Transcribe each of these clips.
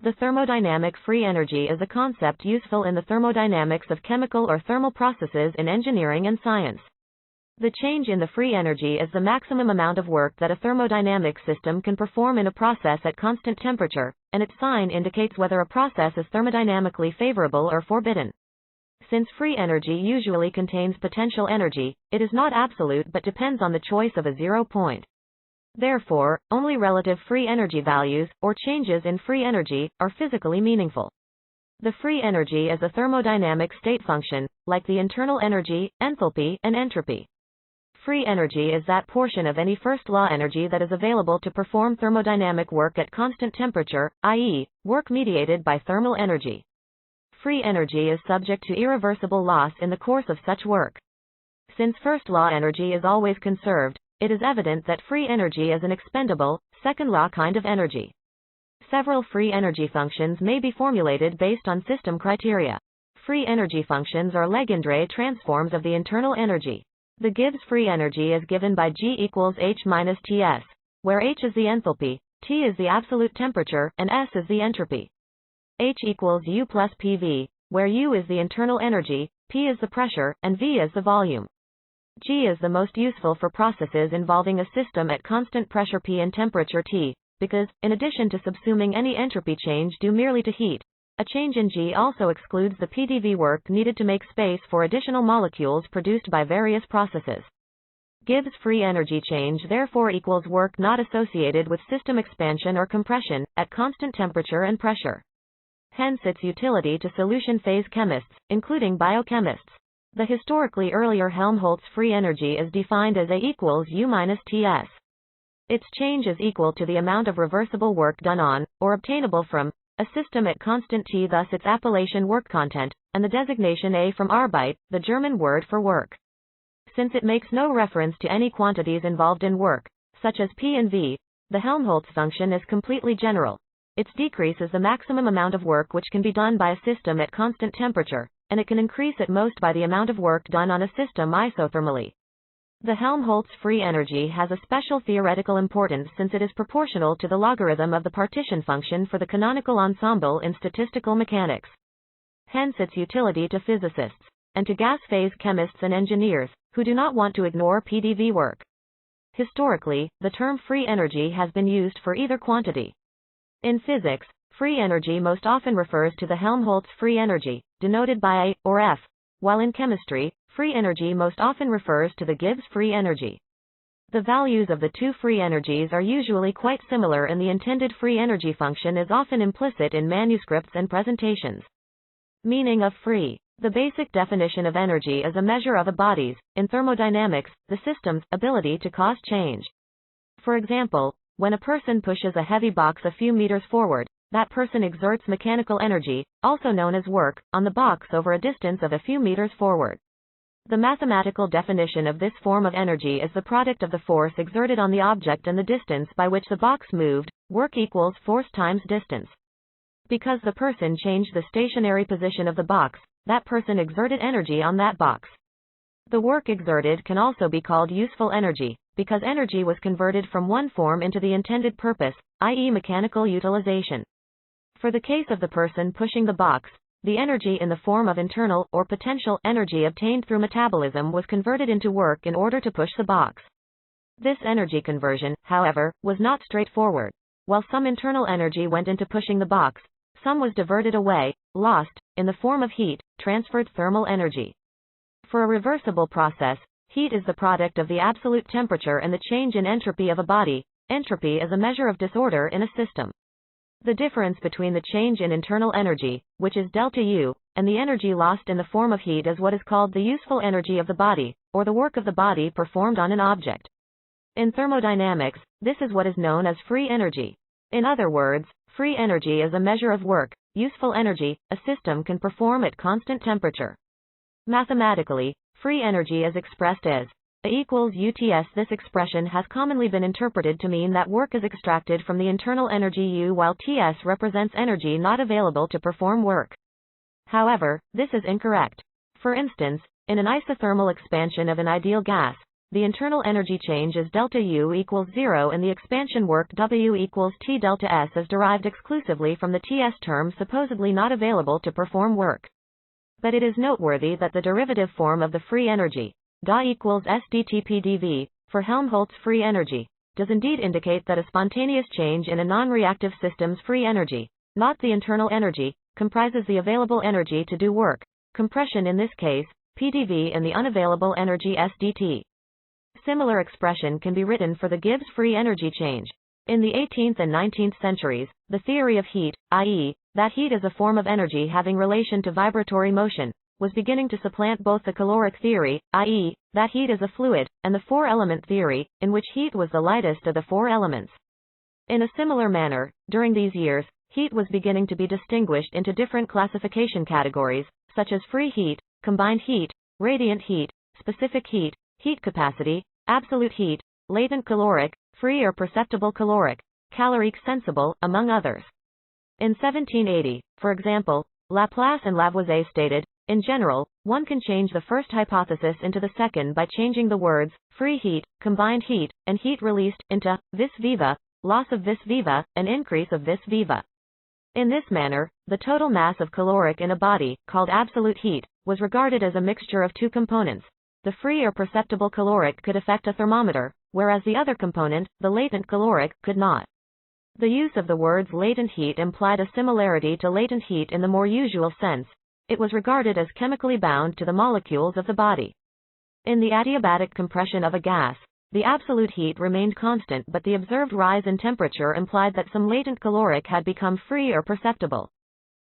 The thermodynamic free energy is a concept useful in the thermodynamics of chemical or thermal processes in engineering and science. The change in the free energy is the maximum amount of work that a thermodynamic system can perform in a process at constant temperature, and its sign indicates whether a process is thermodynamically favorable or forbidden. Since free energy usually contains potential energy, it is not absolute but depends on the choice of a 0 point. Therefore, only relative free energy values, or changes in free energy, are physically meaningful. The free energy is a thermodynamic state function, like the internal energy, enthalpy, and entropy. Free energy is that portion of any first-law energy that is available to perform thermodynamic work at constant temperature, i.e., work mediated by thermal energy. Free energy is subject to irreversible loss in the course of such work. Since first-law energy is always conserved, it is evident that free energy is an expendable, second-law kind of energy. Several free energy functions may be formulated based on system criteria. Free energy functions are Legendre transforms of the internal energy. The Gibbs free energy is given by G equals H minus Ts, where H is the enthalpy, T is the absolute temperature, and S is the entropy. H equals U plus PV, where U is the internal energy, P is the pressure, and V is the volume. G is the most useful for processes involving a system at constant pressure P and temperature T, because, in addition to subsuming any entropy change due merely to heat, a change in G also excludes the PDV work needed to make space for additional molecules produced by various processes. Gibbs free energy change therefore equals work not associated with system expansion or compression, at constant temperature and pressure. Hence its utility to solution phase chemists, including biochemists. The historically earlier Helmholtz free energy is defined as A equals U minus Ts. Its change is equal to the amount of reversible work done on, or obtainable from, a system at constant T, thus its appellation work content, and the designation A from Arbeit, the German word for work. Since it makes no reference to any quantities involved in work, such as P and V, the Helmholtz function is completely general. Its decrease is the maximum amount of work which can be done by a system at constant temperature, and it can increase at most by the amount of work done on a system isothermally. The Helmholtz free energy has a special theoretical importance since it is proportional to the logarithm of the partition function for the canonical ensemble in statistical mechanics. Hence its utility to physicists, and to gas phase chemists and engineers, who do not want to ignore PDV work. Historically, the term free energy has been used for either quantity. In physics, free energy most often refers to the Helmholtz free energy, denoted by A, or F, while in chemistry, free energy most often refers to the Gibbs free energy. The values of the two free energies are usually quite similar, and the intended free energy function is often implicit in manuscripts and presentations. Meaning of free. The basic definition of energy is a measure of a body's, in thermodynamics, the system's, ability to cause change. For example, when a person pushes a heavy box a few meters forward, that person exerts mechanical energy, also known as work, on the box over a distance of a few meters forward. The mathematical definition of this form of energy is the product of the force exerted on the object and the distance by which the box moved. Work equals force times distance. Because the person changed the stationary position of the box, that person exerted energy on that box. The work exerted can also be called useful energy, because energy was converted from one form into the intended purpose, i.e., mechanical utilization. For the case of the person pushing the box, the energy in the form of internal, or potential, energy obtained through metabolism was converted into work in order to push the box. This energy conversion, however, was not straightforward. While some internal energy went into pushing the box, some was diverted away, lost, in the form of heat, transferred thermal energy. For a reversible process, heat is the product of the absolute temperature and the change in entropy of a body. Entropy is a measure of disorder in a system. The difference between the change in internal energy, which is delta U, and the energy lost in the form of heat is what is called the useful energy of the body, or the work of the body performed on an object. In thermodynamics, this is what is known as free energy. In other words, free energy is a measure of work, useful energy, a system can perform at constant temperature. Mathematically, free energy is expressed as A equals UTS. This expression has commonly been interpreted to mean that work is extracted from the internal energy U, while TS represents energy not available to perform work. However, this is incorrect. For instance, in an isothermal expansion of an ideal gas, the internal energy change is delta U equals 0 and the expansion work W equals T delta S is derived exclusively from the TS term supposedly not available to perform work. But it is noteworthy that the derivative form of the free energy, Da equals SdTPdV, for Helmholtz free energy, does indeed indicate that a spontaneous change in a non-reactive system's free energy, not the internal energy, comprises the available energy to do work, compression in this case, PdV, and the unavailable energy SdT. Similar expression can be written for the Gibbs free energy change. In the 18th and 19th centuries, the theory of heat, i.e., that heat is a form of energy having relation to vibratory motion, was beginning to supplant both the caloric theory, i.e., that heat is a fluid, and the four-element theory, in which heat was the lightest of the four elements. In a similar manner, during these years, heat was beginning to be distinguished into different classification categories, such as free heat, combined heat, radiant heat, specific heat, heat capacity, absolute heat, latent caloric, free or perceptible caloric, calorique sensible, among others. In 1780, for example, Laplace and Lavoisier stated, in general, one can change the first hypothesis into the second by changing the words, free heat, combined heat, and heat released, into, vis viva, loss of vis viva, and increase of vis viva. In this manner, the total mass of caloric in a body, called absolute heat, was regarded as a mixture of two components. The free or perceptible caloric could affect a thermometer, whereas the other component, the latent caloric, could not. The use of the words latent heat implied a similarity to latent heat in the more usual sense. It was regarded as chemically bound to the molecules of the body. In the adiabatic compression of a gas, the absolute heat remained constant, but the observed rise in temperature implied that some latent caloric had become free or perceptible.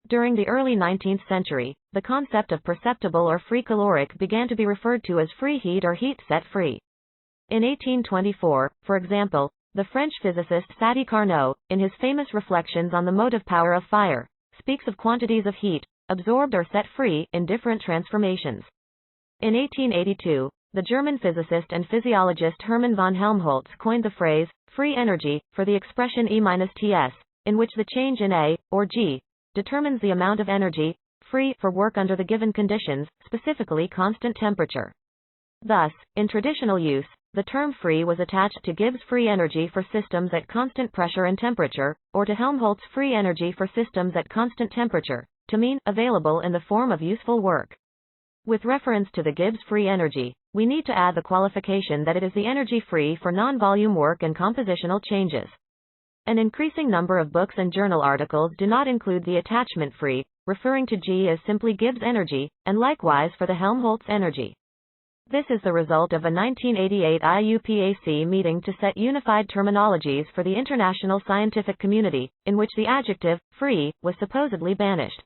During the early 19th century, the concept of perceptible or free caloric began to be referred to as free heat or heat set free. In 1824, for example, the French physicist Sadi Carnot, in his famous reflections on the motive power of fire, speaks of quantities of heat, absorbed or set free, in different transformations. In 1882, the German physicist and physiologist Hermann von Helmholtz coined the phrase, free energy, for the expression E-Ts, in which the change in A, or G, determines the amount of energy, free, for work under the given conditions, specifically constant temperature. Thus, in traditional use, the term free was attached to Gibbs free energy for systems at constant pressure and temperature, or to Helmholtz free energy for systems at constant temperature, to mean available in the form of useful work. With reference to the Gibbs free energy, we need to add the qualification that it is the energy free for non-volume work and compositional changes. An increasing number of books and journal articles do not include the attachment free, referring to G as simply Gibbs energy, and likewise for the Helmholtz energy. This is the result of a 1988 IUPAC meeting to set unified terminologies for the international scientific community, in which the adjective, free, was supposedly banished.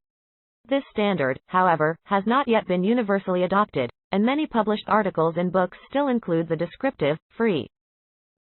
This standard, however, has not yet been universally adopted, and many published articles in books still include the descriptive, free.